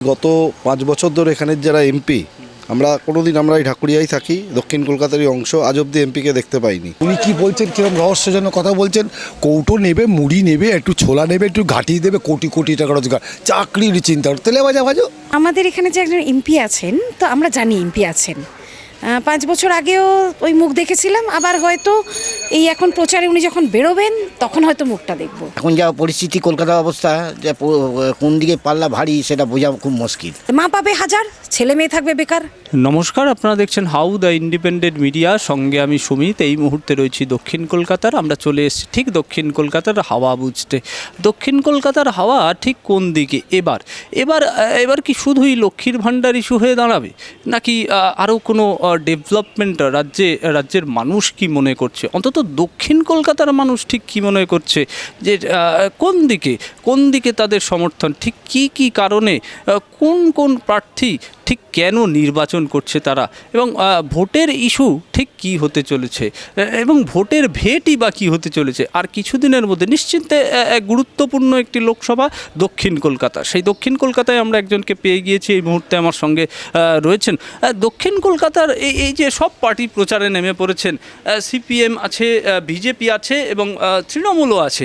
গত 5 বছর ধরে এখানের যারা এমপি আমরা কোনোদিন আমরা এই ঢাকুরিয়ায় থাকি, দক্ষিণ কলকাতারই অংশ, আজ অব্দি এমপিকে দেখতে পাইনি। উনি কি বলছেন, কিরকম রহস্যজনক কথা বলছেন। কৌটো নেবে, মুড়ি নেবে, একটু ছোলা নেবে, একটু ঘাটি দেবে, কোটি কোটি টাকা রোজগার, চাকরির চিন্তা, তেলে ভাজা ভাজো। আমাদের এখানে যে একজন এমপি আছেন, তো আমরা জানি এমপি আছেন। 5 বছর আগেও ওই মুখ দেখেছিলাম, আবার হয়তো এই এখন প্রচারে উনি যখন বেরোবেন তখন হয়তো মুখটা দেখব। এখন যা পরিস্থিতি কলকাতার অবস্থা, যে কোন দিকে পাল্লা ভারী সেটা বোঝা খুব মুশকিল। মা পাবে হাজার, ছেলে মেয়ে থাকবে বেকার। নমস্কার, আপনারা দেখছেন হাউ দ্য ইন্ডিপেন্ডেন্ট মিডিয়া, সঙ্গে আমি সুমিত। এই মুহূর্তে রয়েছি দক্ষিণ কলকাতার। আমরা চলে এসেছি ঠিক দক্ষিণ কলকাতার হাওয়া বুঝতে। দক্ষিণ কলকাতার হাওয়া ঠিক কোন দিকে এবার কি শুধুই লক্ষ্মীর ভাণ্ডার ইস্যু হয়ে দাঁড়াবে, নাকি আরও কোনো ডেভেলপমেন্ট রাজ্যের মানুষ কি মনে করছে, অন্তত দক্ষিণ কলকাতার মানুষ ঠিক কি মনে করছে, যে কোন দিকে তাদের সমর্থন, ঠিক কি কারণে, কোন প্রার্থী ঠিক কেন নির্বাচন করছে তারা, এবং ভোটের ইস্যু ঠিক কি হতে চলেছে, এবং ভোটের ভেটই বা কী হতে চলেছে। আর কিছুদিনের মধ্যে নিশ্চিন্তে গুরুত্বপূর্ণ একটি লোকসভা দক্ষিণ কলকাতা। সেই দক্ষিণ কলকাতায় আমরা একজনকে পেয়ে গিয়েছি, এই মুহূর্তে আমার সঙ্গে রয়েছেন। দক্ষিণ কলকাতার এই যে সব পার্টি প্রচারে নেমে পড়েছেন, সিপিএম আছে, বিজেপি আছে এবং তৃণমূলও আছে।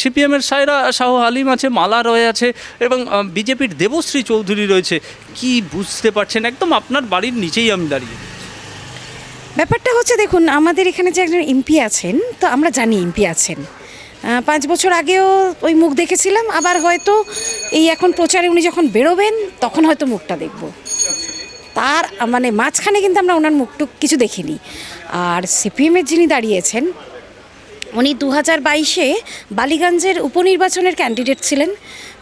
সিপিএমের সায়রা শাহ হালিম আছে, মালা রয় আছে এবং বিজেপির দেবশ্রী চৌধুরী রয়েছে। কি বুঝতে পারছেন? একদম আপনার বাড়ির নিচেই আমি দাঁড়িয়ে। ব্যাপারটা হচ্ছে, দেখুন, আমাদের এখানে যে একজন এমপি আছেন, তো আমরা জানি এমপি আছেন। 5 বছর আগেও ওই মুখ দেখেছিলাম, আবার হয়তো এই এখন প্রচারে উনি যখন বেরোবেন তখন হয়তো মুখটা দেখব। তার মানে মাঝখানে কিন্তু আমরা ওনার মুখটুক কিছু দেখিনি। আর সিপিএমের যিনি দাঁড়িয়েছেন, উনি 2022-এ বালিগঞ্জের উপনির্বাচনের ক্যান্ডিডেট ছিলেন।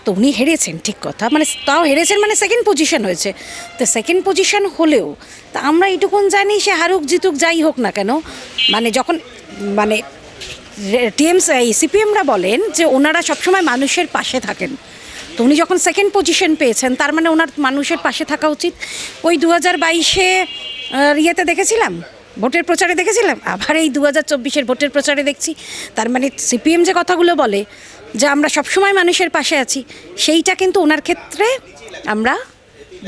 তো উনি হেরেছেন, ঠিক কথা, মানে তাও হেরেছেন, মানে সেকেন্ড পজিশন হয়েছে। তো সেকেন্ড পজিশন হলেও তা আমরা এইটুকুন জানি, সে হারুক জিতুক যাই হোক না কেন, মানে যখন মানে সিপিএমরা বলেন যে ওনারা সবসময় মানুষের পাশে থাকেন, তো উনি যখন সেকেন্ড পজিশন পেয়েছেন তার মানে ওনার মানুষের পাশে থাকা উচিত। ওই 2022-এ ইয়েতে দেখেছিলাম, ভোটের প্রচারে দেখেছিলাম, আবার এই 2024-এর ভোটের প্রচারে দেখছি। তার মানে সিপিএম যে কথাগুলো বলে যে আমরা সবসময় মানুষের পাশে আছি, সেইটা কিন্তু ওনার ক্ষেত্রে আমরা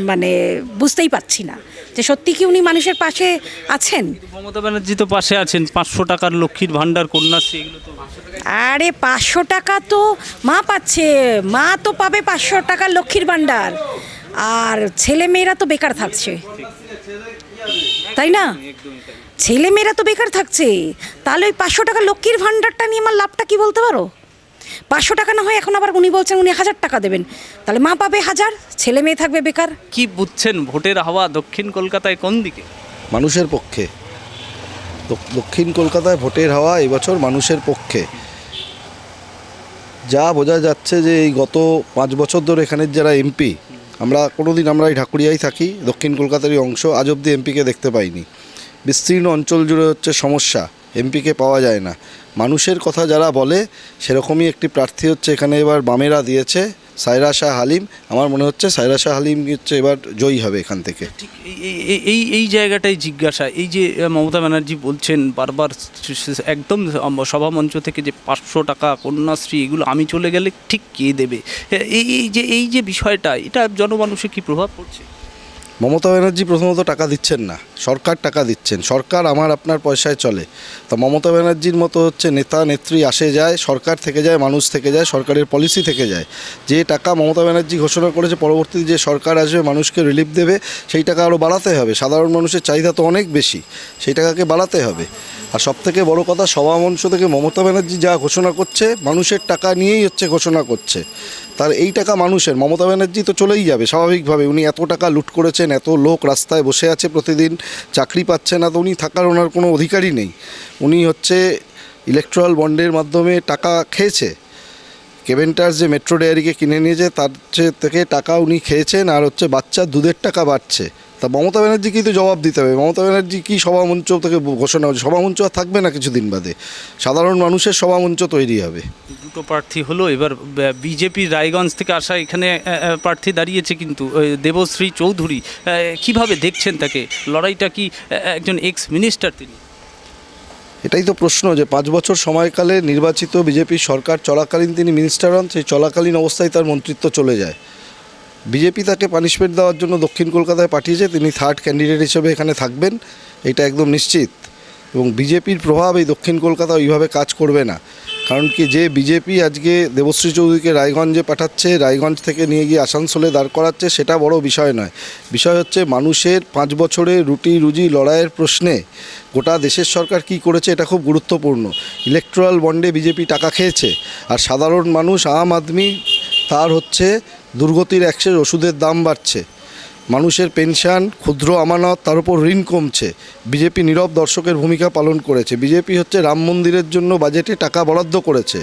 মানে বুঝতেই পারছি না যে সত্যি কি উনি মানুষের পাশে আছেন। মমতা ব্যানার্জি তো পাশে আছেন, 500 টাকার লক্ষ্মীর ভাণ্ডার, কন্যাশ্রী, এগুলো তো। আরে 500 টাকা তো মা পাচ্ছে, মা তো পাবে 500 টাকার লক্ষ্মীর ভাণ্ডার, আর ছেলে মেয়েরা তো বেকার থাকছে, তাই না? ছেলে মেয়েরা তো বেকার থাকছে, তাহলে ওই 500 টাকা লক্ষ্মীর ভাণ্ডারটা নিয়ে আমার লাভটা কি বলতে পারো? 500 টাকা না হয় এখন আবার উনি বলছেন উনি 1000 টাকা দেবেন, তাহলে মা পাবে 1000, ছেলে মেয়ে থাকবে বেকার। কি বুঝছেন ভোটের হাওয়া দক্ষিণ কলকাতায় কোন দিকে? মানুষের পক্ষে। দক্ষিণ কলকাতায় ভোটের হাওয়া এবছর মানুষের পক্ষে। যা বোঝা যাচ্ছে যে এই গত 5 বছর ধরে এখানের যারা এমপি আমরা কোনোদিন আমরা এই ঢাকুরিয়ায় থাকি, দক্ষিণ কলকাতারই অংশ, আজ অব্দি এমপিকে দেখতে পাইনি। বিস্তীর্ণ অঞ্চল জুড়ে হচ্ছে সমস্যা, এমপিকে পাওয়া যায় না। মানুষের কথা যারা বলে সেরকমই একটি প্রার্থী হচ্ছে এখানে এবার বামেরা দিয়েছে, সায়রা শাহ হালিম। আমার মনে হচ্ছে সায়রা শাহ হালিম হচ্ছে এবার জয়ী হবে এখান থেকে। ঠিক এই জায়গাটাই জিজ্ঞাসা। এই যে মমতা ব্যানার্জি বলছেন বারবার একদম সভামঞ্চ থেকে যে 500 টাকা কন্যাশ্রী, এগুলো আমি চলে গেলে ঠিক কে দেবে, এই যে বিষয়টা, এটা জনমানুষে কি প্রভাব পড়ছে? মমতা ব্যানার্জি প্রথমত টাকা দিচ্ছেন না, সরকার টাকা দিচ্ছেন। সরকার আমার আপনার পয়সায় চলে। তো মমতা ব্যানার্জির মতো হচ্ছে নেতা নেত্রী আসে যায়, সরকার থেকে যায়, মানুষ থেকে যায়, সরকারের পলিসি থেকে যায়। যে টাকা মমতা ব্যানার্জি ঘোষণা করেছে পরবর্তীতে যে সরকার আসবে মানুষকে রিলিফ দেবে, সেই টাকা আরও বাড়াতে হবে। সাধারণ মানুষের চাহিদা তো অনেক বেশি, সেই টাকাকে বাড়াতে হবে। আর সবথেকে বড় কথা, সভামঞ্চ থেকে মমতা ব্যানার্জি যা ঘোষণা করছে মানুষের টাকা নিয়েই হচ্ছে ঘোষণা করছে। তার এই টাকা মানুষের, মমতা ব্যানার্জি তো চলেই যাবে স্বাভাবিকভাবে। উনি এত টাকা লুট করেছেন, এত লোক রাস্তায় বসে আছে প্রতিদিন, চাকরি পাচ্ছে না, তো উনি থাকার ওনার কোনো অধিকারই নেই। উনি হচ্ছে ইলেকট্রাল বন্ডের মাধ্যমে টাকা খেয়েছে। কেভেন্টার্স যে মেট্রো ডেয়ারিকে কিনে নিয়েছে তার থেকে টাকা উনি খেয়েছেন, আর হচ্ছে বাচ্চার দুধের টাকা বাড়ছে। তা মমতা ব্যানার্জি কিন্তু জবাব দিতে হবে। মমতা ব্যানার্জি কি সভামঞ্চ থেকে ঘোষণা করছে? সভামঞ্চ আর থাকবে না কিছুদিন বাদে, সাধারণ মানুষের সভামঞ্চ তৈরি হবে। দুটো প্রার্থী হলো, এবার বিজেপির রায়গঞ্জ থেকে আসা এখানে প্রার্থী দাঁড়িয়েছে কিন্তু দেবশ্রী চৌধুরী। কিভাবে দেখছেন তাকে? লড়াইটা কি, একজন এক্স মিনিস্টার তিনি, এটাই তো প্রশ্ন, যে 5 বছর সময়কালে নির্বাচিত বিজেপির সরকার চলাকালীন তিনি মিনিস্টার হন, সেই চলাকালীন অবস্থায় তার মন্ত্রিত্ব চলে যায়। বিজেপি তাকে পানিশমেন্ট দেওয়ার জন্য দক্ষিণ কলকাতায় পাঠিয়েছে, তিনি থার্ড ক্যান্ডিডেট হিসেবে এখানে থাকবেন, এটা একদম নিশ্চিত। এবং বিজেপির প্রভাব এই দক্ষিণ কলকাতা ওইভাবে কাজ করবে না, কারণ কি যে বিজেপি আজকে দেবশ্রী চৌধুরীকে রায়গঞ্জে পাঠাচ্ছে, রায়গঞ্জ থেকে নিয়ে গিয়ে আসানসোলে দাঁড় করাচ্ছে, সেটা বড় বিষয় নয়। বিষয় হচ্ছে মানুষের 5 বছরের রুটি রুজি লড়াইয়ের প্রশ্নে গোটা দেশের সরকার কি করেছে এটা খুব গুরুত্বপূর্ণ। ইলেকট্রাল বন্ডে বিজেপি টাকা খেয়েছে, আর সাধারণ মানুষ আম আদমি তার হচ্ছে দুর্গতির অ্যাক্সেস, ওষুধের দাম বাড়ছে, মানুষের পেনশন, ক্ষুদ্র আমানত, তার উপর ঋণ কমছে। বিজেপি নীরব দর্শকের ভূমিকা পালন করেছে। বিজেপি হচ্ছে রাম মন্দিরের জন্য বাজেটে টাকা বরাদ্দ করেছে,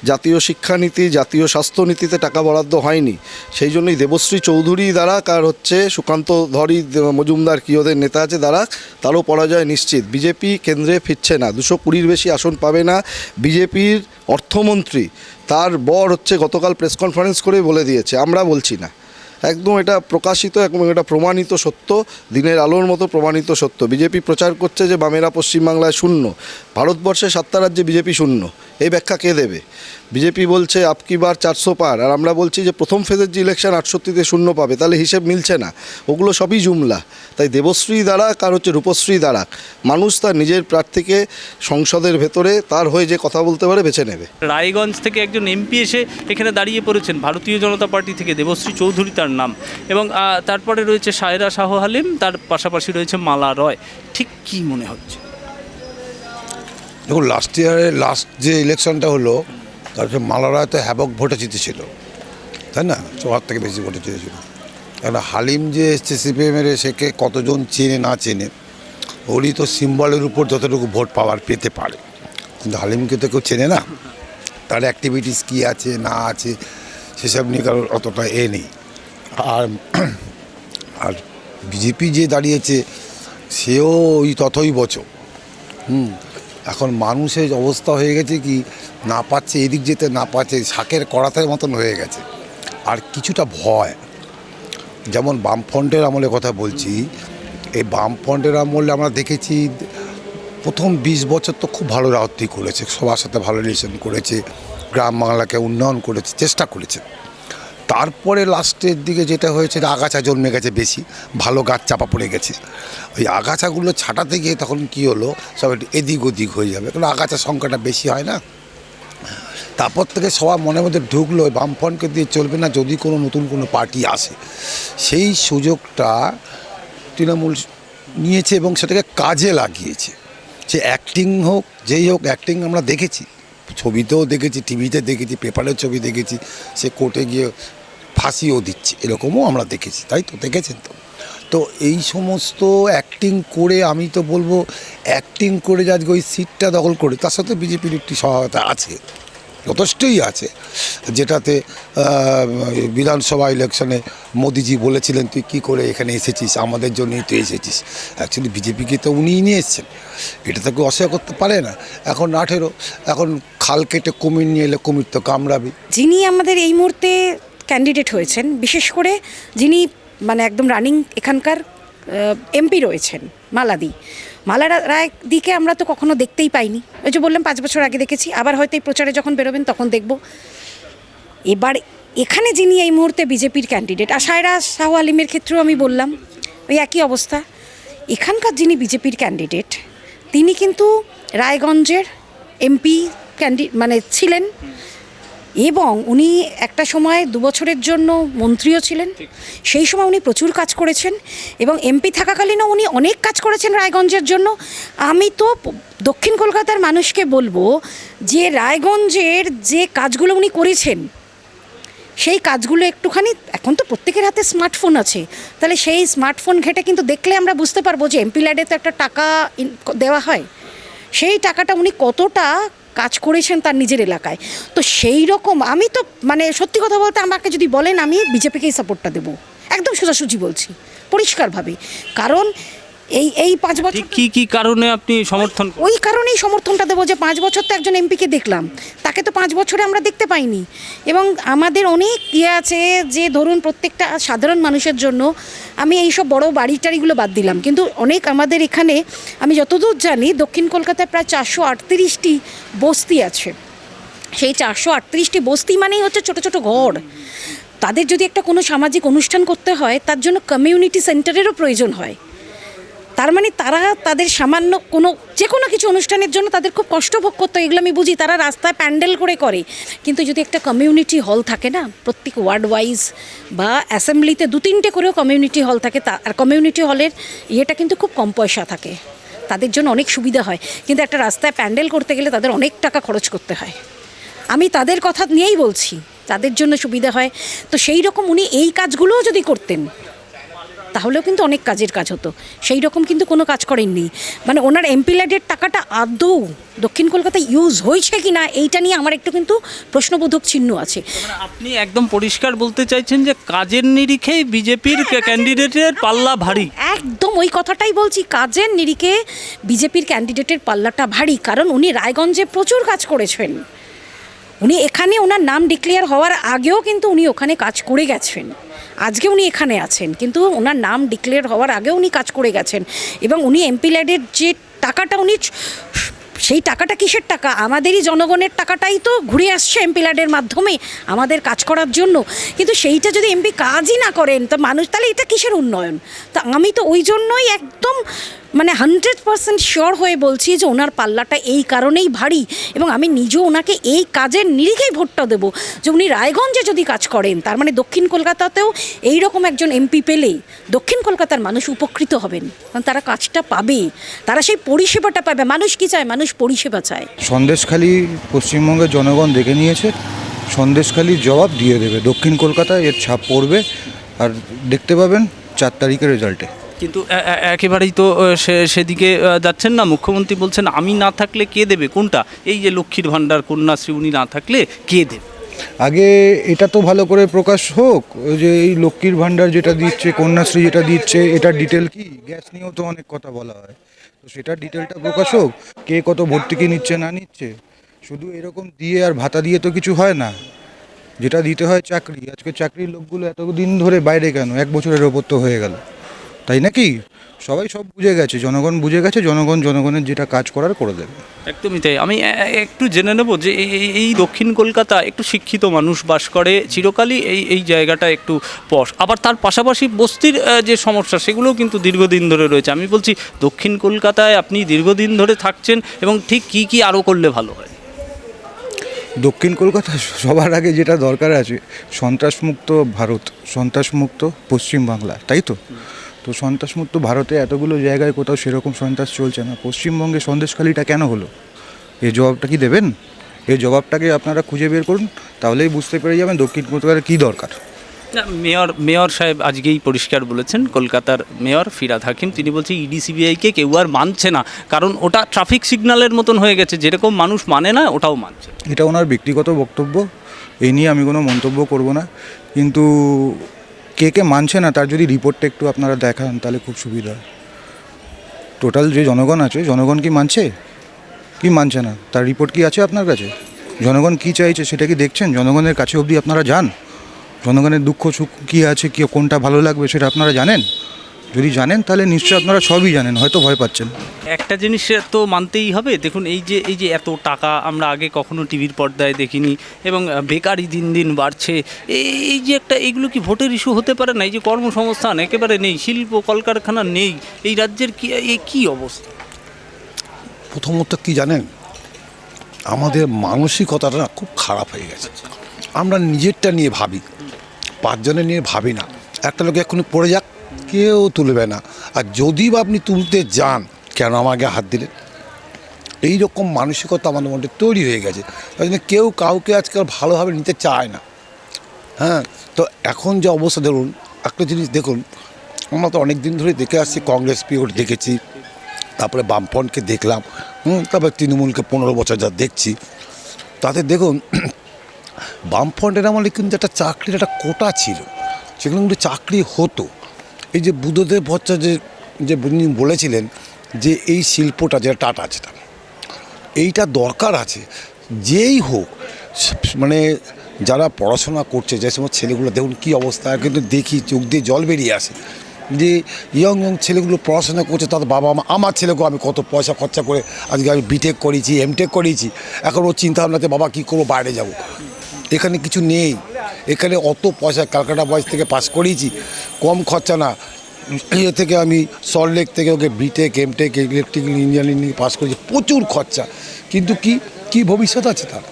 জাতীয় শিক্ষানীতি, জাতীয় স্বাস্থ্যনীতিতে টাকা বরাদ্দ হয়নি। সেই জন্যই দেবশ্রী চৌধুরী দ্বারা কার হচ্ছে সুকান্ত ধরি মজুমদার কি ওদের নেতা আছে দ্বারা তারও পরাজয় নিশ্চিত। বিজেপি কেন্দ্রে ফিরছে না, 220 বেশি আসন পাবে না। বিজেপির অর্থমন্ত্রী তার বর হচ্ছে গতকাল প্রেস কনফারেন্স করে বলে দিয়েছে, আমরা বলছি না, একদম এটা প্রকাশিত এবং এটা প্রমাণিত সত্য, দিনের আলোর মতো প্রমাণিত সত্য। বিজেপি প্রচার করছে যে বামেরা পশ্চিমবাংলায় শূন্য, ভারতবর্ষে 7টা রাজ্যে বিজেপি শূন্য। এই ব্যাখ্যা কে দেবে? বিজেপি বলছে আপকি বার 400 পার, আর আমরা বলছি যে প্রথম ফেজের যে ইলেকশন 68-তে শূন্য পাবে, তাহলে হিসেব মিলছে না। ওগুলো সবই জুমলা। তাই দেবশ্রী দ্বারা কার হচ্ছে রূপশ্রী দ্বারা মানুষ তার নিজের প্রার্থীকে সংসদের ভেতরে তার হয়ে যে কথা বলতে পারে বেছে নেবে। রায়গঞ্জ থেকে একজন এমপি এসে এখানে দাঁড়িয়ে পড়েছেন, ভারতীয় জনতা পার্টি থেকে দেবশ্রী চৌধুরী তার নাম, এবং তারপরে রয়েছে সায়রা শাহ হালিম, তার পাশাপাশি রয়েছে মালা রয়। ঠিক কি মনে হচ্ছে? দেখুন, লাস্ট যে ইলেকশনটা হলো, তারপরে মালারা তো হ্যাবক ভোটে জিতেছিল, তাই না? 74 থেকে বেশি ভোটে জিতেছিল। কারণ হালিম যে এসছে সিপিএমের, সেকে কতজন চেনে না চেনে, ওরই তো সিম্বলের উপর যতটুকু ভোট পেতে পারে, কিন্তু হালিমকে তো কেউ চেনে না, তার অ্যাক্টিভিটিস কী আছে না আছে সেসব নিয়ে কারোর অতটা নেই। আর বিজেপি যে দাঁড়িয়েছে সেও ওই ততই বছর। এখন মানুষের অবস্থা হয়ে গেছে কি, না পাচ্ছে এদিক যেতে, না পাচ্ছে শাকের কড়াতের মতন হয়ে গেছে। আর কিছুটা ভয়, যেমন বামফ্রন্টের আমলে কথা বলছি, এই বামফ্রন্টের আমলে আমরা দেখেছি প্রথম 20 বছর তো খুব ভালো রাজনীতি করেছে, সবার সাথে ভালো রিলেশন করেছে, গ্রাম বাংলাকে উন্নয়ন করেছে, চেষ্টা করেছে। তারপরে লাস্টের দিকে যেটা হয়েছে, আগাছা জন্মে গেছে বেশি, ভালো গাছ চাপা পড়ে গেছে। ওই আগাছাগুলো ছাটাতে গিয়ে তখন কি হলো, সব একটু এদিক ওদিক হয়ে যাবে, কারণ আগাছার সংখ্যাটা বেশি হয় না। তারপর থেকে সবার মনের মধ্যে ঢুকলো বামফ্রন্টকে দিয়ে চলবে না, যদি কোনো নতুন কোনো পার্টি আসে। সেই সুযোগটা তৃণমূল নিয়েছে এবং সেটাকে কাজে লাগিয়েছে। সে অ্যাক্টিং হোক, যেই হোক, অ্যাক্টিং আমরা দেখেছি, ছবিতেও দেখেছি, টিভিতে দেখেছি, পেপারের ছবি দেখেছি, সে কোর্টে গিয়ে ফাঁসিও দিচ্ছে, এরকমও আমরা দেখেছি, তাই তো দেখেছেন তো। তো এই সমস্ত অ্যাক্টিং করে, আমি তো বলবো অ্যাক্টিং করে যে আজকে ওই সিটটা দখল করে, তার সাথে বিজেপির একটি সহায়তা আছে, যথেষ্টই আছে। যেটাতে বিধানসভা ইলেকশনে মোদিজি বলেছিলেন, তুই কী করে এখানে এসেছিস, আমাদের জন্যই তুই এসেছিস। অ্যাকচুয়ালি বিজেপিকে তো উনিই নিয়ে এসছেন, এটা তো কেউ অস্বীকার করতে পারে না। এখন 18, এখন খাল কেটে কুমির নিয়ে এলে কুমির তো কামড়াবি। যিনি আমাদের এই মুহূর্তে ক্যান্ডিডেট হয়েছেন, বিশেষ করে যিনি মানে একদম রানিং এখানকার এমপি রয়েছেন, মালা রায় দিকে আমরা তো কখনো দেখতেই পাইনি। ওই যে বললাম 5 বছর আগে দেখেছি, আবার হয়তো এই প্রচারে যখন বেরোবেন তখন দেখব। এবার এখানে যিনি এই মুহূর্তে বিজেপির ক্যান্ডিডেট, আর সায়রা শাহ আলিমের ক্ষেত্রেও আমি বললাম ওই একই অবস্থা। এখানকার যিনি বিজেপির ক্যান্ডিডেট, তিনি কিন্তু রায়গঞ্জের এমপি মানে ছিলেন, এবং উনি একটা সময় 2 বছরের জন্য মন্ত্রীও ছিলেন। সেই সময় উনি প্রচুর কাজ করেছেন, এবং এমপি থাকাকালীনও উনি অনেক কাজ করেছেন রায়গঞ্জের জন্য। আমি তো দক্ষিণ কলকাতার মানুষকে বলবো যে রায়গঞ্জের যে কাজগুলো উনি করেছেন, সেই কাজগুলো একটুখানি, এখন তো প্রত্যেকের হাতে স্মার্টফোন আছে, তাহলে সেই স্মার্টফোন ঘেটে কিন্তু দেখলে আমরা বুঝতে পারবো যে এমপি ল্যাডে তো একটা টাকা দেওয়া হয়, সেই টাকাটা উনি কতটা কাজ করেছেন তার নিজের এলাকায়। তো সেই রকম আমি তো মানে সত্যি কথা বলতে, আমাকে যদি বলেন আমি বিজেপিকেই সাপোর্টটা দেবো, একদম সোজাসুজি বলছি পরিষ্কারভাবে। কারণ এই 5 বছর কি কারণে আপনি সমর্থন? ওই কারণেই সমর্থনটা দেবো যে 5 বছর তো একজন এমপিকে দেখলাম, তাকে তো 5 বছরে আমরা দেখতে পাইনি। এবং আমাদের অনেক আছে যে ধরুন প্রত্যেকটা সাধারণ মানুষের জন্য, আমি এইসব বড় বাড়ি টাড়িগুলো বাদ দিলাম, কিন্তু অনেক আমাদের এখানে, আমি যতদূর জানি দক্ষিণ কলকাতায় প্রায় 438টি বস্তি আছে। সেই 438টি বস্তি মানেই হচ্ছে ছোট ছোট ঘর। তাদের যদি একটা কোনো সামাজিক অনুষ্ঠান করতে হয় তার জন্য কমিউনিটি সেন্টারেরও প্রয়োজন হয়। তার মানে তারা তাদের সামান্য যে কোনো কিছু অনুষ্ঠানের জন্য তাদের খুব কষ্ট ভোগ করতে হয়, এগুলো আমি বুঝি, তারা রাস্তায় প্যান্ডেল করে। কিন্তু যদি একটা কমিউনিটি হল থাকে না, প্রত্যেক ওয়ার্ড ওয়াইজ বা অ্যাসেম্বলিতে 2-3টে করেও কমিউনিটি হল থাকে, আর কমিউনিটি হলের ইয়েটা কিন্তু খুব কম পয়সা থাকে, তাদের জন্য অনেক সুবিধা হয়। কিন্তু একটা রাস্তায় প্যান্ডেল করতে গেলে তাদের অনেক টাকা খরচ করতে হয়। আমি তাদের কথা নিয়েই বলছি, তাদের জন্য সুবিধা হয়। তো সেই রকম উনি এই কাজগুলোও যদি করতেন তাহলেও কিন্তু অনেক কাজের কাজ হতো। সেই রকম কিন্তু কোনো কাজ করেননি। মানে ওনার এমপি ল্যাডের টাকাটা আদৌ দক্ষিণ কলকাতায় ইউজ হয়েছে কি না এইটা নিয়ে আমার একটু কিন্তু প্রশ্নবোধক চিহ্ন আছে। মানে আপনি একদম পরিষ্কার বলতে চাইছেন যে কাজের নিরিখেই বিজেপির ক্যান্ডিডেটের পাল্লা ভারী? একদম ওই কথাটাই বলছি, কাজের নিরিখে বিজেপির ক্যান্ডিডেটের পাল্লাটা ভারী। কারণ উনি রায়গঞ্জে প্রচুর কাজ করেছেন, উনি এখানে ওনার নাম ডিক্লেয়ার হওয়ার আগেও কিন্তু উনি ওখানে কাজ করে গেছেন। আজকে উনি এখানে আছেন কিন্তু ওনার নাম ডিক্লেয়ার হওয়ার আগেও উনি কাজ করে গেছেন। এবং উনি এমপি ল্যাডের যে টাকাটা উনি, সেই টাকাটা কিসের টাকা? আমাদেরই জনগণের টাকাটাই তো ঘুরে আসছে এমপি ল্যাডের মাধ্যমে আমাদের কাজ করার জন্য। কিন্তু সেইটা যদি এমপি কাজই না করেন তো মানুষ, তাহলে এটা কিসের উন্নয়ন? তা আমি তো ওই জন্যই একদম 100% শিওর হয়ে বলছি যে ওনার পাল্লাটা এই কারণেই ভারী। এবং আমি নিজেও ওনাকে এই কাজের নিরিখেই ভোটটা দেবো যে উনি রায়গঞ্জে যদি কাজ করেন, তার মানে দক্ষিণ কলকাতাতেও এই রকম একজন এমপি পেলে দক্ষিণ কলকাতার মানুষ উপকৃত হবেন, কারণ তারা কাজটা পাবে, তারা সেই পরিষেবাটা পাবে। মানুষ কি চায়? মানুষ পরিষেবা চায়। সন্দেশখালী পশ্চিমবঙ্গের জনগণ দেখে নিয়েছে, সন্দেশখালীর জবাব দিয়ে দেবে। দক্ষিণ কলকাতায় এর ছাপ পড়বে আর দেখতে পাবেন 4 তারিখের রেজাল্টে। কিন্তু একেবারেই তো সেদিকে যাচ্ছেন না। মুখ্যমন্ত্রী বলছেন আমি না থাকলে কে দেবে? কোনটা? এই যে লক্ষ্মীর ভাণ্ডার, কন্যাশ্রী, উনি না থাকলে কে দেবে? আগে এটা তো ভালো করে প্রকাশ হোক, ওই যে এই লক্ষ্মীর ভাণ্ডার যেটা দিচ্ছে, কন্যাশ্রী যেটা দিচ্ছে, এটার ডিটেল কি? গ্যাস নিয়েও তো অনেক কথা বলা হয়, তো সেটার ডিটেলটা প্রকাশ হোক, কে কত ভর্তুকি নিচ্ছে না নিচ্ছে। শুধু এরকম দিয়ে আর ভাতা দিয়ে তো কিছু হয় না, যেটা দিতে হয় চাকরি। আজকে চাকরির লোকগুলো এতদিন ধরে বাইরে কেন? 1 বছরের ওপর তো হয়ে গেল, তাই নাকি? সবাই সব বুঝে গেছে, জনগণ বুঝে গেছে, জনগণের যেটা কাজ করার করে দেবে। একদমই তাই। আমি একটু জেনে নেব যে এই দক্ষিণ কলকাতা একটু শিক্ষিত মানুষ বাস করে, চিরকালই এই জায়গাটা একটু পশ। আবার তার পাশাপাশি বস্তির যে সমস্যা সেগুলোও কিন্তু দীর্ঘদিন ধরে রয়েছে। আমি বলছি দক্ষিণ কলকাতায় আপনি দীর্ঘদিন ধরে থাকছেন এবং ঠিক কি আরও করলে ভালো হয়? দক্ষিণ কলকাতা সবার আগে যেটা দরকার আছে, সন্ত্রাসমুক্ত ভারত, সন্ত্রাসমুক্ত পশ্চিমবাংলা, তাই তো? তো সন্ত্রাসমুক্ত ভারতে এতগুলো জায়গায় কোথাও সেরকম সন্ত্রাস চলছে না, পশ্চিমবঙ্গে সন্দেশখালীটা কেন হলো? এই জবাবটা কি দেবেন? এই জবাবটাকে আপনারা খুঁজে বের করুন, তাহলেই বুঝতে পেরে যাবেন দক্ষিণ কলকাতার কী দরকার। না, মেয়র সাহেব আজকেই পরিষ্কার বলেছেন, কলকাতার মেয়র ফিরহাদ হাকিম, তিনি বলছেন ইডি সিবিআইকে কেউ আর মানছে না, কারণ ওটা ট্রাফিক সিগন্যালের মতন হয়ে গেছে, যেরকম মানুষ মানে না ওটাও মানছে। এটা ওনার ব্যক্তিগত বক্তব্য, এই নিয়ে আমি কোনো মন্তব্য করব না। কিন্তু কে মানছে না তার যদি রিপোর্টটা একটু আপনারা দেখান তাহলে খুব সুবিধা হয়। টোটাল যে জনগণ আছে, জনগণ কি মানছে কি মানছে না, তার রিপোর্ট কি আছে আপনার কাছে? জনগণ কি চাইছে সেটা কি দেখছেন? জনগণের কাছে অবধি আপনারা যান? জনগণের দুঃখ সুখ কী আছে, কী কোনটা ভালো লাগবে সেটা আপনারা জানেন? যদি জানেন তাহলে নিশ্চয়ই আপনারা সবই জানেন, হয়তো ভয় পাচ্ছেন। একটা জিনিস তো মানতেই হবে, দেখুন এই যে এত টাকা আমরা আগে কখনো টিভির পর্দায় দেখিনি, এবং বেকারি দিন দিন বাড়ছে, এই যে একটা, এইগুলো কি ভোটের ইস্যু হতে পারে না? এই যে কর্মসংস্থান একেবারে নেই, শিল্প কলকারখানা নেই, এই রাজ্যের কি অবস্থা? প্রথমত কি জানেন, আমাদের মানসিকতাটা না খুব খারাপ হয়ে গেছে। আমরা নিজেরটা নিয়ে ভাবি, 5 জনের নিয়ে ভাবি না। একটা লোক এক্ষুনি পড়ে যাক, কেউ তুলবে না, আর যদি বা আপনি তুলতে যান, কেন আমাকে হাত দিলেন? এই রকম মানসিকতা আমাদের মধ্যে তৈরি হয়ে গেছে। তাই জন্য কেউ কাউকে আজকাল ভালোভাবে নিতে চায় না। হ্যাঁ, তো এখন যে অবস্থা, ধরুন একটা জিনিস দেখুন, আমরা তো অনেক দিন ধরে দেখে আসছি, কংগ্রেস পিরিয়ড দেখেছি, তারপরে বামফ্রন্টকে দেখলাম, তারপরে তৃণমূলকে 15 বছর যা দেখছি, তাতে দেখুন বামফ্রন্টের আমলে কিন্তু একটা চাকরির একটা কোটা ছিল, সেগুলো কিন্তু চাকরি হতো। এই যে বুদ্ধদেব ভট্টাচার্য যে বলেছিলেন যে এই শিল্পটা, যেটা টাটা, যেটা এইটা দরকার আছে, যেই হোক, মানে যারা পড়াশোনা করছে, যে সমস্ত ছেলেগুলো দেখুন কী অবস্থা, কিন্তু দেখি চোখ দিয়ে জল বেরিয়ে আসে যে ইয়ং ছেলেগুলো পড়াশোনা করছে, তাদের বাবা মা, আমার ছেলেকেও আমি কত পয়সা খরচা করে আজকে আমি বিটেক করিয়েছি, এমটেক করিয়েছি, এখন ওর চিন্তা ভাবনাতে বাবা কী করবো, বাইরে যাব, এখানে কিছু নেই, এখানে অত পয়সা ক্যালকাটা বয়েজ থেকে পাস করিয়েছি, কম খরচা না। ইয়ে থেকে আমি সল্টলেক থেকে ওকে BTech MTech electrical engineering pass করেছি, প্রচুর খরচা। কিন্তু কি ভবিষ্যৎ আছে তার?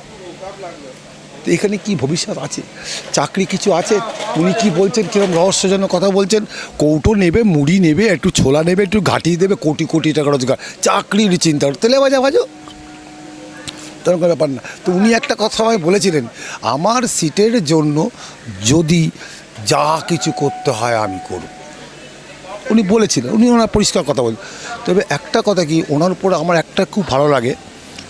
তো এখানে কি ভবিষ্যৎ আছে? চাকরি কিছু আছে? উনি কি বলছেন, কীরকম রহস্যজনক কথা বলছেন। কৌটো নেবে, মুড়ি নেবে, একটু ছোলা নেবে, একটু ঘাটি দেবে, কোটি কোটি টাকা রোজগার, চাকরির চিন্তা, তেলে ভাজো তেমন কোনো ব্যাপার না। তো উনি একটা কথা আমায় বলেছিলেন, আমার সিটের জন্য যদি যা কিছু করতে হয় আমি করব। উনি বলেছিলেন, উনি ওনার পরিষ্কার কথা বলেন। তবে একটা কথা কি, ওনার উপর আমার একটা খুব ভালো লাগে,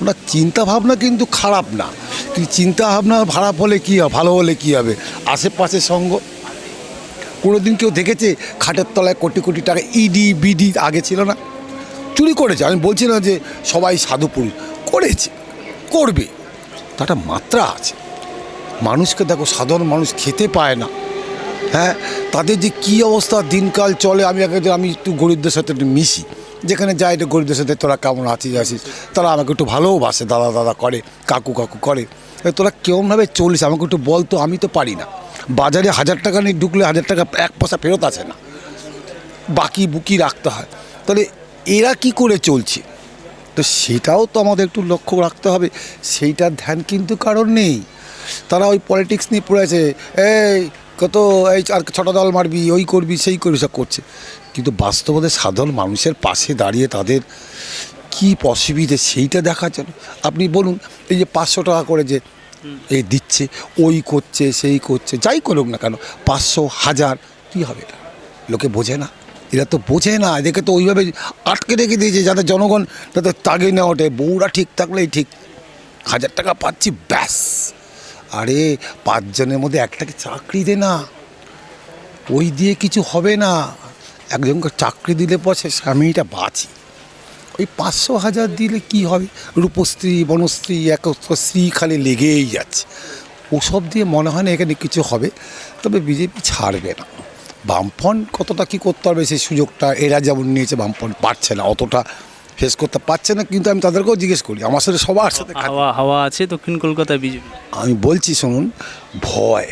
ওনার চিন্তাভাবনা কিন্তু খারাপ না। কিন্তু চিন্তাভাবনা খারাপ হলে কী হবে, ভালো হলে কী হবে? আশেপাশের সঙ্গ কোনো দিন কেউ দেখেছে খাটের তলায় কোটি কোটি টাকা ইডি বিডি আগে ছিল না? চুরি করেছে, আমি বলছি না যে সবাই সাধু পুরুষ, করেছে, করবে, তাটা মাত্রা আছে। মানুষকে দেখো, সাধারণ মানুষ খেতে পায় না, হ্যাঁ, তাদের যে কী অবস্থা দিনকাল চলে। আমি একটু গরিবদের সাথে একটু মিশি, যেখানে যাই একটু গরিবদের সাথে, তোরা কেমন আসিস, তারা আমাকে একটু ভালোবাসে, দাদা দাদা করে, কাকু কাকু করে। তোরা কেমনভাবে চলিস আমাকে একটু বল তো, আমি তো পারি না। বাজারে 1000 টাকা নিয়ে ঢুকলে 1000 টাকা 1 পয়সা ফেরত আসে না, বাকি বুকি রাখতে হয়। তাহলে এরা কি করে চলছে? তো সেটাও তো আমাদের একটু লক্ষ্য রাখতে হবে। সেইটার ধ্যান কিন্তু কারণ নেই। তারা ওই পলিটিক্স নিয়ে পড়ে আছে, এই কত এই আর 6টা দল মারবি, ওই করবি সেই করবি, সব করছে। কিন্তু বাস্তবতে সাধারণ মানুষের পাশে দাঁড়িয়ে তাদের কী অসুবিধে সেইটা দেখার জন্য আপনি বলুন, এই যে 500 টাকা করে যে এই দিচ্ছে, ওই করছে সেই করছে, যাই করুক না কেন, 500 1000 কী হবে? এটা লোকে বোঝে না, এরা তো বোঝে না। এদেরকে তো ওইভাবে আটকে রেখে দিয়েছে যাতে জনগণ তাদের তাগে না ওঠে। বউরা ঠিক থাকলেই ঠিক, 1000 টাকা পাচ্ছি ব্যাস। আরে 5 জনের মধ্যে একটাকে চাকরি দে না, ওই দিয়ে কিছু হবে না। একজনকে চাকরি দিলে পর সে স্বামীটা বাঁচি, ওই 500 1000 দিলে কি হবে? রূপশ্রী বনশ্রী একশ্রী খালি লেগেই যাচ্ছে। ওসব দিয়ে মনে হয় না এখানে কিছু হবে। তবে বিজেপি ছাড়বে না। বামফ্রন্ট কতটা কী করতে হবে সেই সুযোগটা এরা যেমন নিয়েছে, বামফ্রন্ট পারছে না, অতটা ফেস করতে পারছে না। কিন্তু আমি তাদেরকেও জিজ্ঞেস করি, আমার সাথে সবার সাথে হাওয়া আছে দক্ষিণ কলকাতায় বিজেপি। আমি বলছি শুনুন, ভয়,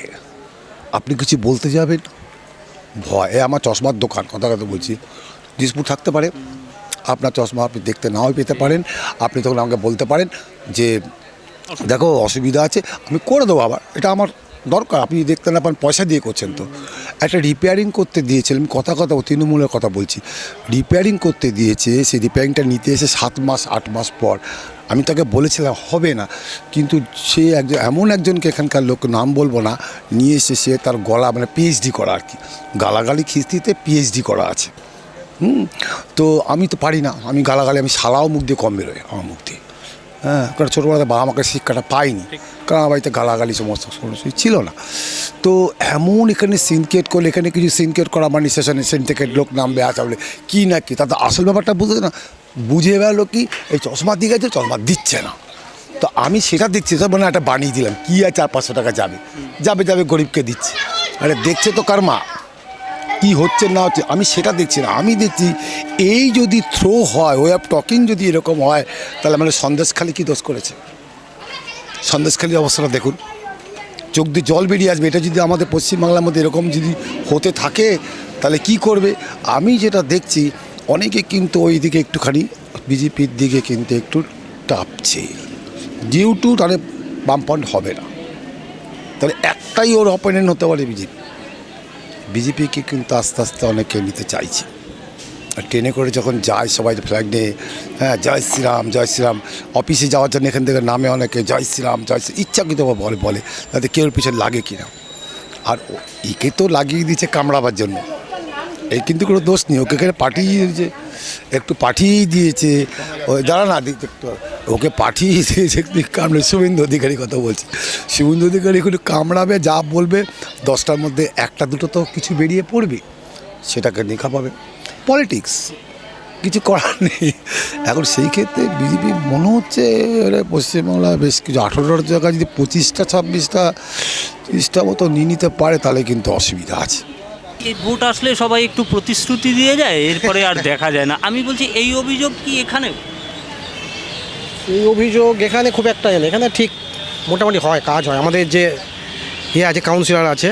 আপনি কিছু বলতে যাবেন, ভয়। আমার চশমার দোকান, কথা বলছি, ডিসপুট থাকতে পারে, আপনার চশমা আপনি দেখতে নাও পেতে পারেন। আপনি তখন আমাকে বলতে পারেন যে দেখো অসুবিধা আছে, আমি করে দেবো, আবার এটা আমার দরকার, আপনি দেখতে না পান, পয়সা দিয়ে করছেন। তো একটা রিপেয়ারিং করতে দিয়েছিলাম, কথা তৃণমূলের কথা বলছি, রিপেয়ারিং করতে দিয়েছে, সেই রিপেয়ারিংটা নিতে এসে 7 মাস 8 মাস পর আমি তাকে বলেছিলাম হবে না, কিন্তু সে এমন একজনকে, এখানকার লোক নাম বলবো না, নিয়ে এসে সে তার গলা মানে পিএইচডি করা আর কি, গালাগালি খিস্তিতে পিএইচডি করা আছে। তো আমি তো পারি না, আমি গালাগালি, আমি শালাও মুখ দিয়ে কম বেরোয় আমার মুখ দিয়ে। হ্যাঁ, কারণ ছোটোবেলাতে বাবা আমাকে শিক্ষাটা পাইনি, কারণ আমার বাড়িতে গালাগালি সমস্ত ছিল না। তো এমন এখানে সিনকেট করলে, এখানে কিছু সিনকেট করা মানে সেশনে সিনকেট লোক নামবে আসা বলে কী না কি, তাতে আসল ব্যাপারটা বুঝতে না, বুঝে বেড়ালো কি এই চশমা দিয়ে গেছে, চশমা দিচ্ছে না। তো আমি সেটা দিচ্ছি, সব মানে একটা বানিয়ে দিলাম, কী আর 400-500 টাকা যাবে গরিবকে দিচ্ছে। আরে দেখছে তো কার মা কী হচ্ছে না হচ্ছে, আমি সেটা দেখছি না, আমি দেখছি এই যদি থ্রো হয়, ওয়ে অফ টকিং যদি এরকম হয়, তাহলে মানে সন্দেশখালি কী দোষ করেছে? সন্দেশখালির অবস্থাটা দেখুন, চোখ দিয়ে জল বেরিয়ে আসবে। এটা যদি আমাদের পশ্চিমবাংলার মধ্যে এরকম যদি হতে থাকে তাহলে কি করবে? আমি যেটা দেখছি, অনেকে কিন্তু ওই দিকে একটুখানি বিজেপির দিকে কিন্তু একটু টাপছে, ডিউ টু তাহলে বামফ্রন্ট হবে না। তাহলে একটাই ওর অপোনেন্ট হতে পারে বিজেপিকে কিন্তু আস্তে আস্তে অনেকে নিতে চাইছে। আর ট্রেনে করে যখন যায় সবাই ফ্ল্যাগ নিয়ে, হ্যাঁ জয় শ্রীরাম, অফিসে যাওয়ার জন্য এখান থেকে নামে অনেকে জয় শ্রীরাম ইচ্ছাকৃত বলে যাতে কেউ পিছনে লাগে কিনা। আর একে তো লাগিয়ে দিয়েছে কামড়াবার জন্য, এই কিন্তু কোনো দোষ নেই, ওকে এখানে পাঠিয়ে দিয়েছে, একটু পাঠিয়েই দিয়েছে, ওই দাঁড়া না একটু, ওকে পাঠিয়ে দিয়েছে একটু কামড়ে। শুভেন্দু অধিকারী কথা বলছি, শুভেন্দু অধিকারী একটু কামড়াবে, যা বলবে 10টার মধ্যে 1-2 তো কিছু বেরিয়ে পড়বে, সেটাকে দেখা পাবে। পলিটিক্স কিছু করার নেই এখন। সেই ক্ষেত্রে বিজেপি মনে হচ্ছে পশ্চিমবাংলায় বেশ কিছু 18টার জায়গায় যদি 25টা 26টা 30টা মতো নিয়ে নিতে পারে তাহলে কিন্তু অসুবিধা আছে। এই ভোট আসলে সবাই একটু প্রতিশ্রুতি দিয়ে যায়, এরপরে আর দেখা যায় না। আমি বলছি এই অভিযোগ কি এখানে? এই অভিযোগ এখানে খুব একটা নেই, এখানে ঠিক মোটামুটি হয়, কাজ হয়। আমাদের যে আছে, কাউন্সিলর আছে।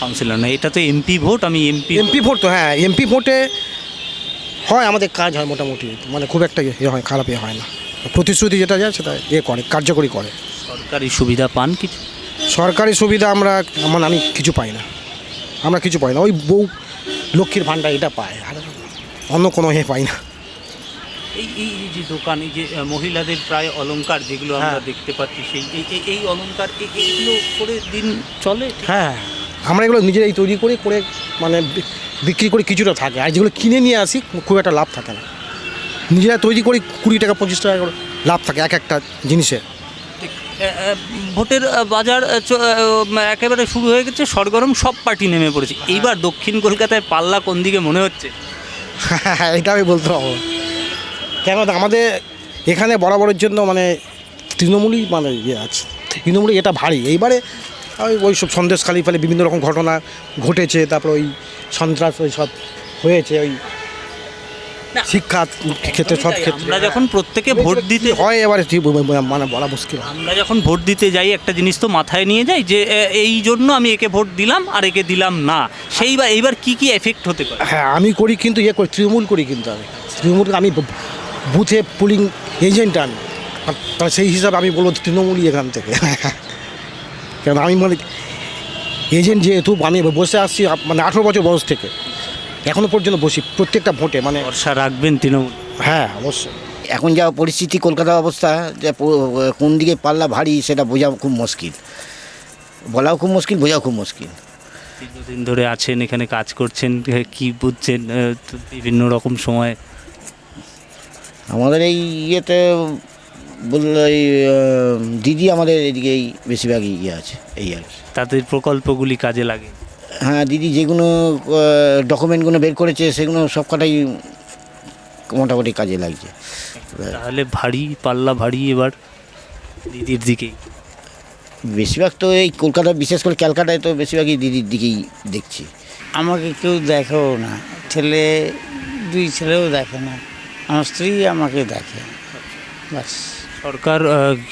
কাউন্সিলর না, এটা তো এমপি ভোট, আমি এমপি এমপি ভোট তো, হ্যাঁ এমপি ভোটে হয় আমাদের কাজ হয় মোটামুটি, মানে খুব একটা ইয়ে হয়, খারাপ ইয়ে হয় না। প্রতিশ্রুতি যেটা যায় সেটা ইয়ে করে, কার্যকরী করে। সরকারি সুবিধা পান কিছু? সরকারি সুবিধা আমি কিছু পাই না, আমরা কিছু পাই না। ওই বউ লক্ষ্মীর ভাণ্ডার এটা পায়, আর অন্য কোনো ইয়ে পাই না। এই যে দোকান, এই যে মহিলাদের প্রায় অলংকার যেগুলো আমরা দেখতে পাচ্ছি, সেই এই অলংকার এইগুলো করে দিন চলে? হ্যাঁ, আমরা এগুলো নিজেরাই তৈরি করে মানে বিক্রি করে কিছুটা থাকে, আর যেগুলো কিনে নিয়ে আসি খুব একটা লাভ থাকে না। নিজেরা তৈরি করি 20 টাকা 25 টাকা করে লাভ থাকে এক একটা জিনিসের। ভোটের বাজার একেবারে শুরু হয়ে গেছে, সরগরম, সব পার্টি নেমে পড়েছে। এইবার দক্ষিণ কলকাতায় পাল্লা কোন দিকে মনে হচ্ছে? এটা আমি বলতে পারবো না। কেন আমাদের এখানে বরাবরের জন্য মানে তৃণমূলই মানে ইয়ে আছে, তৃণমূলই এটা ভারী। এইবারে ওই সব সন্দেশখালি ফেলে বিভিন্ন রকম ঘটনা ঘটেছে, তারপর ওই সন্ত্রাস ওই সব হয়েছে, ওই শিক্ষা ক্ষেত্রে সব ক্ষেত্রে আমরা যখন প্রত্যেকে ভোট দিতে হয়, এবারে ঠিক মানে বলা মুশকিল। আমরা যখন ভোট দিতে যাই একটা জিনিস তো মাথায় নিয়ে যাই যে এই জন্য আমি একে ভোট দিলাম আর একে দিলাম না, এইবার কি এফেক্ট হতে পারে? হ্যাঁ, আমি করি কিন্তু ইয়ে করি, তৃণমূল করি, কিন্তু আমি বুথে পুলিং এজেন্ট আমি, তাহলে সেই হিসাবে আমি বলবো তৃণমূলই এখান থেকে। কেন আমি মানে এজেন্ট যেহেতু আমি বসে আসছি মানে 18 বছর বয়স থেকে এখনও পর্যন্ত বসি প্রত্যেকটা ভোটে, মানে ভরসা রাখবেন তৃণমূল? হ্যাঁ অবশ্যই। এখন যা পরিস্থিতি কলকাতার অবস্থা, যে কোন দিকে পাল্লা ভারী সেটা বোঝা খুব মুশকিল, বলাও খুব মুশকিল, বোঝাও খুব মুশকিল। দীর্ঘদিন ধরে আছেন এখানে, কাজ করছেন, কি বুঝছেন বিভিন্ন রকম সময়? আমাদের এই ইয়েতে বললো এই দিদি আমাদের এদিকেই বেশিরভাগই ইয়ে আছে, এই আর কি। তাদের প্রকল্পগুলি কাজে লাগে? হ্যাঁ, দিদি যেগুলো ডকুমেন্টগুলো বের করেছে সেগুলো সব কটাই মোটামুটি কাজে লাগছে। তাহলে পাল্লা ভারী এবার দিদির দিকেই। বেশিরভাগ তো এই কলকাতা, বিশেষ করে ক্যালকাটায় তো বেশিরভাগই দিদির দিকেই দেখছি। আমাকে কেউ দেখেও না, দুই ছেলেও দেখে না, আমার স্ত্রী আমাকে দেখে, বাস। সরকার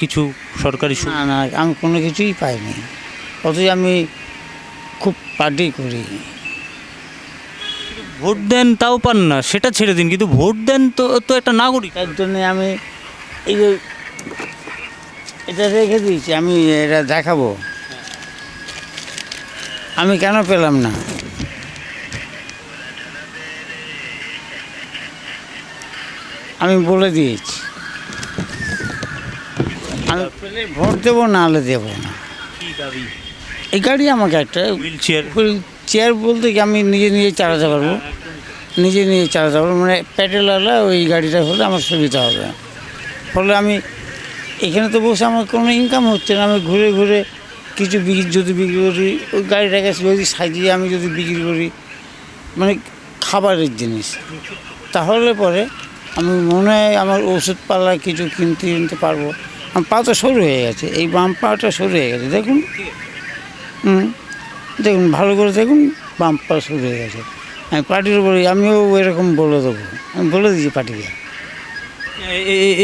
কিছু সরকারি না না, আমি কোনো কিছুই পাইনি, অথচ আমি খুব পার্টি করি। ভোট দেন তাও পান না, সেটা ছেড়ে দিন, কিন্তু ভোট দেন তো একটা নাগরিক। তার জন্যে আমি এই যে এটা রেখে দিয়েছি, আমি এটা দেখাবো আমি কেন পেলাম না। আমি বলে দিয়েছি, আমি পেলে ভোট দেবো, না হলে দেবো না। কি দাবি? এই গাড়ি আমাকে একটা হুইল চেয়ার? চেয়ার বলতে কি আমি নিজে চালাতে পারবো, নিজে চালাতে পারবো, মানে প্যাডেলওয়ালা ওই গাড়িটা হলে আমার সুবিধা হবে। ফলে আমি এখানে তো বসে আমার কোনো ইনকাম হচ্ছে না, আমি ঘুরে ঘুরে কিছু যদি বিক্রি করি, ওই গাড়িটাকে যদি সাজিয়ে আমি যদি বিক্রি করি, মানে খাবারের জিনিস, তাহলে পরে আমি মনে হয় আমার ওষুধপালা কিছু কিনতে পারবো। আমার পা তো সরু হয়ে গেছে, এই বাম পাটা সরু হয়ে গেছে, দেখুন, দেখুন ভালো করে দেখুন, বাম পা সরু হয়ে গেছে। আমি পার্টির উপরে আমিও এরকম বলে দেবো, আমি বলে দিয়েছি পার্টিকে।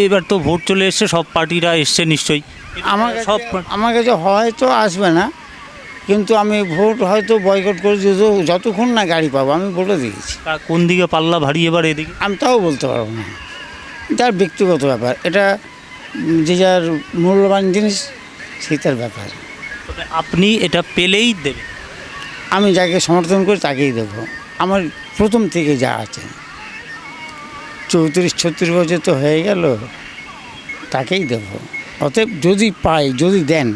এবার তো ভোট চলে এসছে, সব পার্টিরা এসছে নিশ্চয়ই। আমার কাছে হয়তো আসবে না, কিন্তু আমি ভোট হয়তো বয়কট করে যতক্ষণ না গাড়ি পাবো, আমি বলে দিয়েছি। কোন দিকে পাল্লা ভারী এবার এদিকে? আমি তাও বলতে পারবো না, যার ব্যক্তিগত ব্যাপার, এটা যে যার মূল্যবান জিনিস সেটার ব্যাপার। তবে আপনি এটা পেলেই দেবেন? আমি যাকে সমর্থন করি তাকেই দেবো, আমার প্রথম থেকে যা আছে, 34-36 বছর তো হয়ে গেল, তাকেই দেবো। অতএব যদি পাই, যদি দেন,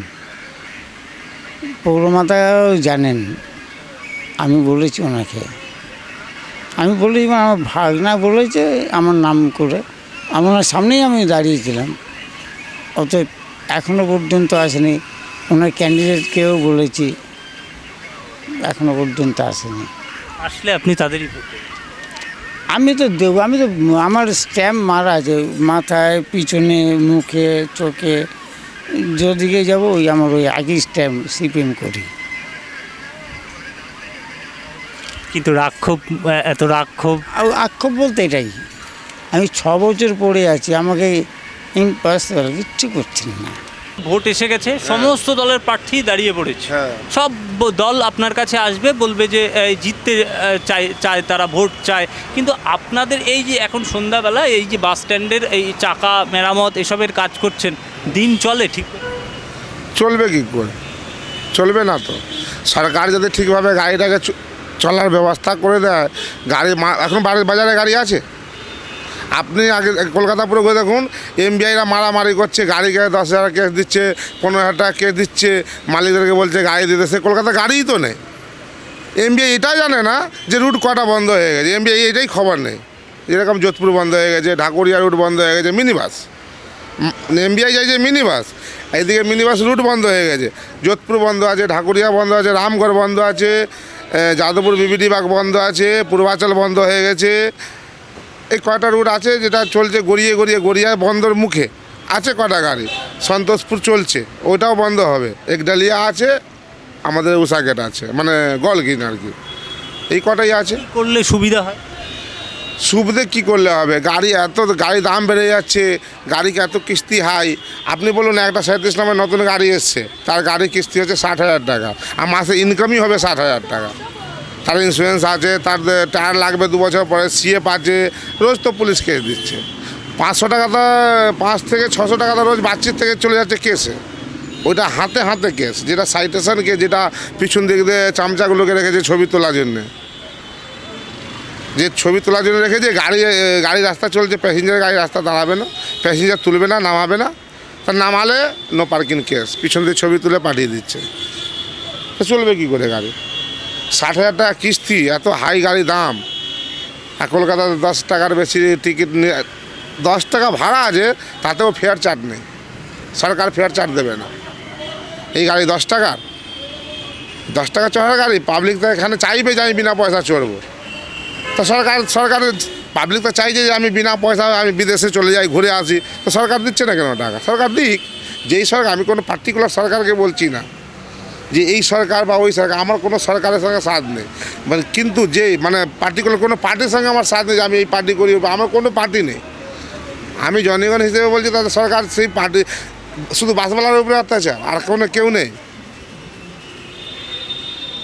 পৌরমাতাও জানেন, আমি বলেছি ওনাকে, আমি বলেছি, আমার ভাগনা বলেছে আমার নাম করে, আমার সামনেই আমি দাঁড়িয়েছিলাম। অতএব এখনও পর্যন্ত আসেনি, ওনার ক্যান্ডিডেটকেও বলেছি, এখনও পর্যন্ত আসেনি। আসলে আপনি তাদেরই ভোট দেবেন? আমি তো দেবো, আমি তো, আমার স্ট্যাম্প মারা আছে মাথায়, পিছনে, মুখে, চোখে, যেদিকে যাবো ওই আমার ওই আগেই স্ট্যাম্প সিপিএম করি। কিন্তু এত রাক্ষোভ আক্ষেপ বলতে এটাই, আমি 6 বছর পড়ে আছি, আমাকে ইম্পসিবল, কিচ্ছু করছেন না। ভোট এসে গেছে, সমস্ত দলের প্রার্থী দাঁড়িয়ে পড়েছে, সব দল আপনার কাছে আসবে, বলবে যে জিততে চায় তারা, ভোট চায়, কিন্তু আপনাদের এই যে এখন সন্ধ্যাবেলা এই যে বাস স্ট্যান্ডের এই চাকা মেরামত এসবের কাজ করছেন, দিন চলে ঠিক? চলবে কি করে? চলবে না তো। সরকার যদি ঠিকভাবে গাড়িটাকে চলার ব্যবস্থা করে দেয়, গাড়ি এখন বাজারে গাড়ি আছে। আপনি আগে কলকাতা পুরো ঘুরে দেখুন, এমবিআইরা মারামারি করছে, গাড়িকে 10,000 কেস দিচ্ছে, 15,000 টাকা কেস দিচ্ছে, মালিকদেরকে বলছে গাড়ি দিতে, সে কলকাতা গাড়িই তো নেই। এমবিআই এটাই জানে না যে রুট কটা বন্ধ হয়ে গেছে, এমবিআই এটাই খবর নেই। যেরকম যোধপুর বন্ধ হয়ে গেছে, ঢাকুরিয়া রুট বন্ধ হয়ে গেছে, মিনি বাস, এমবিআই চাইছে মিনি বাস, এইদিকে মিনি বাস রুট বন্ধ হয়ে গেছে, যোধপুর বন্ধ আছে, ঢাকুরিয়া বন্ধ আছে, রামগড় বন্ধ আছে, যাদবপুর বিবিটি বাগ বন্ধ আছে, পূর্বাচল বন্ধ হয়ে গেছে। এই কয়টা রুট আছে যেটা চলছে, গড়িয়া বন্ধর মুখে আছে কটা গাড়ি, সন্তোষপুর চলছে, ওটাও বন্ধ হবে। একডালিয়া আছে, আমাদের উষাগেট আছে, মানে গলগিন আর কি, এই কটাই আছে। করলে সুবিধা হয়? সুবিধে কী করলে হবে? গাড়ি দাম বেড়ে যাচ্ছে, গাড়িকে এত কিস্তি হাই। আপনি বলুন একটা 37 নামের নতুন গাড়ি এসছে, তার গাড়ি কিস্তি হচ্ছে 60,000 টাকা, আর মাসে ইনকামই হবে 60,000 টাকা। তার ইন্স্যুরেন্স আছে, তার টায়ার লাগবে 2 বছর পরে, সিএফ আছে, রোজ তো পুলিশ কেস দিচ্ছে। 500 টাকাটা, 5 থেকে 600 টাকাটা রোজ বাচ্চির থেকে চলে যাচ্ছে কেসে। ওইটা হাতে হাতে কেস, যেটা সাইটেশন কেস, যেটা পিছন দিক দিয়ে চামচাগুলোকে রেখেছে ছবি তোলার জন্যে, যে ছবি তোলার জন্য রেখেছে। গাড়ি রাস্তা চলছে, প্যাসেঞ্জার গাড়ি রাস্তা দাঁড়াবে না, প্যাসেঞ্জার তুলবে না, নামাবে না, তা নামালে নো পার্কিং কেস, পিছন দিয়ে ছবি তুলে পাঠিয়ে দিচ্ছে। তো চলবে কী করে গাড়ি? 60,000 টাকা কিস্তি, এত হাই গাড়ি দাম। আর কলকাতাতে 10 টাকার বেশি টিকিট, 10 টাকা ভাড়া আছে, তাতেও ফেয়ার চার্জ নেই, সরকার ফেয়ার চার্জ দেবে না। এই গাড়ি 10 টাকা চড়ার গাড়ি, পাবলিক তো এখানে চাইবে যে আমি বিনা পয়সা চড়বো। তো সরকারের পাবলিক তো চাইছে যে আমি বিনা পয়সা আমি বিদেশে চলে যাই, ঘুরে আসি, তো সরকার দিচ্ছে না কেন টাকা? সরকার দিক, যেই সরকার, আমি কোনো পার্টিকুলার সরকারকে বলছি না যে এই সরকার বা ওই সরকার, আমার কোনো সরকারের সঙ্গে সাথ নেই, মানে কিন্তু মানে পার্টিকুলার কোনো পার্টির সঙ্গে আমার সাথ নেই যে আমি এই পার্টি করি, আমার কোনো পার্টি নেই। আমি জনগণ হিসেবে বলছি, তাদের সরকার সেই পার্টি, শুধু বাসওয়ালার উপরে অত্যাচার, আর কেউ নেই।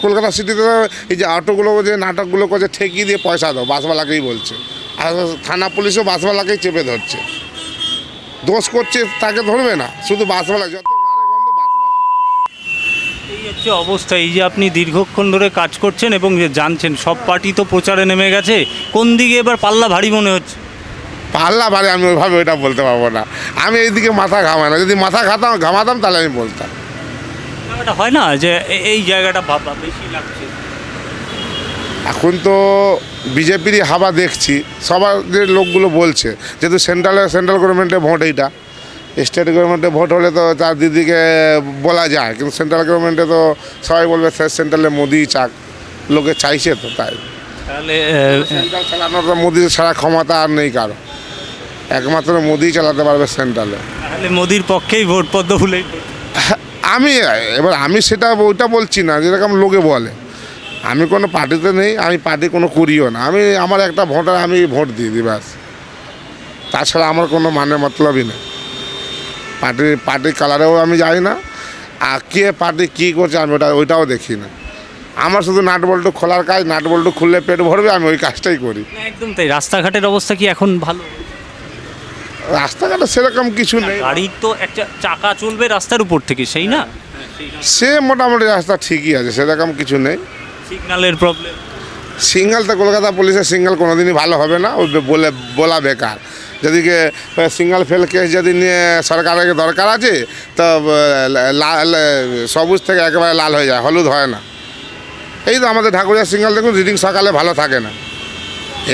কলকাতা সিটিতে এই যে অটোগুলো যে নাটকগুলো করছে, ঠেকিয়ে দিয়ে পয়সা দাও, বাসওয়ালাকেই বলছে, আর থানা পুলিশও বাসওয়ালাকেই চেপে ধরছে। দোষ করছে তাকে ধরবে না, শুধু বাসওয়ালা, যত গাড়ি গন্ধ বাসওয়ালা। এই হচ্ছে অবস্থা। এই যে আপনি দীর্ঘক্ষণ ধরে কাজ করছেন এবং যে জানছেন সব পার্টি তো প্রচারে নেমে গেছে, কোন দিকে এবার পাল্লা ভারী মনে হচ্ছে? পাল্লা ভারী আমি ওইভাবে ওইটা বলতে পারবো না, আমি এইদিকে মাথা ঘামাই না, যদি মাথা ঘামাতাম তাহলে আমি বলতাম। এটা হয় না যে এই জায়গাটা ভাবা বেশি লাগছে? এখন তো বিজেপিরই হাওয়া দেখছি, সবার যে লোকগুলো বলছে, যেহেতু সেন্ট্রাল গভর্নমেন্টের ভোট, এইটা স্টেট গভর্নমেন্টের ভোট হলে তো তার দিদিকে বলা যায়, কিন্তু সেন্ট্রাল গভর্নমেন্টে তো সবাই বলবে সেন্ট্রালে মোদি চাক, লোকে চাইছে তো, তাই তাহলে সেন্ট্রাল চালানোর তো মোদির ছাড়া ক্ষমতা আর নেই কারো, একমাত্র মোদি চালাতে পারবে সেন্ট্রালে। তাহলে মোদির পক্ষেই ভোট, পদ্ম ফুলেই ভোট। আমি সেটা ওইটা বলছি না, যেরকম লোকে বলে। আমি কোনো পার্টিতে নেই, আমি পার্টি কোনো করিও না, আমার একটা ভোটার, আমি ভোট দিয়ে দিই ব্যাস, তাছাড়া আমার কোনো মতলবই নেই। পার্টির কালারেও আমি যাই না, আর কে পার্টি কী করছে আমি ওইটাও দেখি না। আমার শুধু নাট বল্টু খোলার কাজ, নাট বল্টু খুললে পেট ভরবে, আমি ওই কাজটাই করি। একদম তাই। রাস্তাঘাটের অবস্থা কি এখন ভালো? রাস্তাঘাটে সেরকম কিছু নেই, গাড়ির তো একটা চাকা চলবে রাস্তার উপর থেকে, সেই না? সে মোটামুটি রাস্তা ঠিকই আছে, সেরকম কিছু নেই। সিগন্যালের প্রবলেম? সিঙ্গেল তো কলকাতা পুলিশের সিঙ্গেল কোনোদিনই ভালো হবে না, ওই বলা বেকার। যদিকে সিঙ্গেল ফেল কেস যদি নিয়ে সরকারের দরকার আছে, তো সবুজ থেকে একেবারে লাল হয়ে যায়, হলুদ হয় না। এই তো আমাদের ঢাকুরিয়া সিঙ্গেল দেখুন, রিডিং সকালে ভালো থাকে না,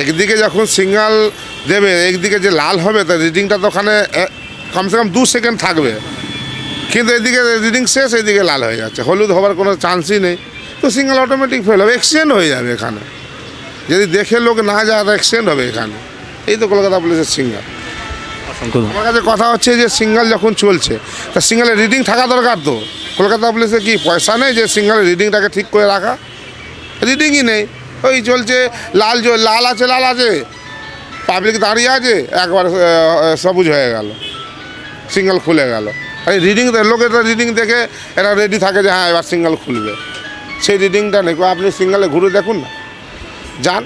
একদিকে যখন সিঙ্গেল দেবে, একদিকে যে লাল হবে, তো রিডিংটা তো ওখানে কমসে কম 2 সেকেন্ড থাকবে, কিন্তু এদিকে রিডিং শেষ, এইদিকে লাল হয়ে যাচ্ছে, হলুদ হওয়ার কোনো চান্সই নেই। তো সিঙ্গেল অটোমেটিক ফেল হবে, অ্যাক্সিডেন্ট হয়ে যাবে এখানে, যদি দেখে লোক না যায় তো অ্যাক্সিডেন্ট হবে এখানে। এই তো কলকাতা পুলিশের সিঙ্গেল। আমার কাছে কথা হচ্ছে যে সিঙ্গেল যখন চলছে, তা সিঙ্গেলের রিডিং থাকা দরকার তো। কলকাতা পুলিশের কি পয়সা নেই যে সিঙ্গেলের রিডিংটাকে ঠিক করে রাখা? রিডিংই নেই, ওই চলছে, লাল আছে, পাবলিক দাঁড়িয়ে আছে, একবার সবুজ হয়ে গেল, সিঙ্গেল খুলে গেল, এই রিডিং লোকের রিডিং দেখে এরা রেডি থাকে যে হ্যাঁ এবার সিঙ্গেল খুলবে, সেই রিডিংটা নেই। আপনি সিঙ্গেলে ঘুরে দেখুন না, যান